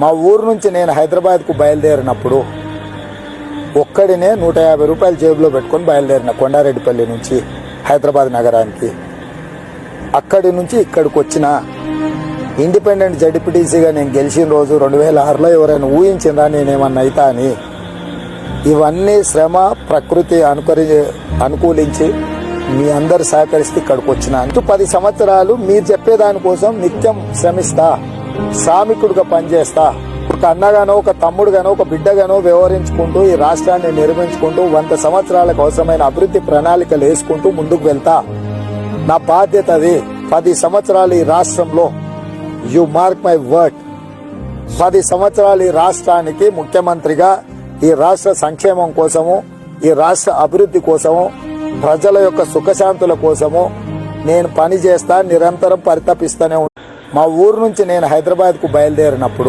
మా ఊరు నుంచి నేను హైదరాబాద్కు బయలుదేరినప్పుడు ఒక్కడినే 150 రూపాయలు జేబులో పెట్టుకొని బయలుదేరిన కొండారెడ్డిపల్లి నుంచి హైదరాబాద్ నగరానికి. అక్కడి నుంచి ఇక్కడికి వచ్చిన ఇండిపెండెంట్ జడ్పీటీసీగా నేను గెలిచిన రోజు 2006లో ఎవరైనా ఊహించిందా నేనేమన్నా అయితా అని? ఇవన్నీ శ్రమ ప్రకృతి అనుకూలించి మీ అందరు సహకరిస్తే ఇక్కడికి వచ్చిన. అంటూ 10 సంవత్సరాలు మీరు చెప్పేదానికోసం నిత్యం శ్రమిస్తా, శ్రామికుడిగా పనిచేస్తా, ఒక అన్నగానో ఒక తమ్ముడుగానో ఒక బిడ్డగానో వ్యవహరించుకుంటూ ఈ రాష్ట్రాన్ని నిర్మించుకుంటూ 100 సంవత్సరాలకు అవసరమైన అభివృద్ధి ప్రణాళికలు వేసుకుంటూ ముందుకు వెళ్తా. నా బాధ్యత అది. 10 సంవత్సరాలు ఈ రాష్ట్రంలో, యు మార్క్ మై వర్డ్, 10 సంవత్సరాలు ఈ రాష్ట్రానికి ముఖ్యమంత్రిగా ఈ రాష్ట్ర సంక్షేమం కోసము, ఈ రాష్ట్ర అభివృద్ధి కోసము, ప్రజల యొక్క సుఖశాంతుల కోసము నేను పని చేస్తా, నిరంతరం పరితపిస్తూనే ఉంటా. మా ఊరు నుంచి నేను హైదరాబాద్కు బయలుదేరినప్పుడు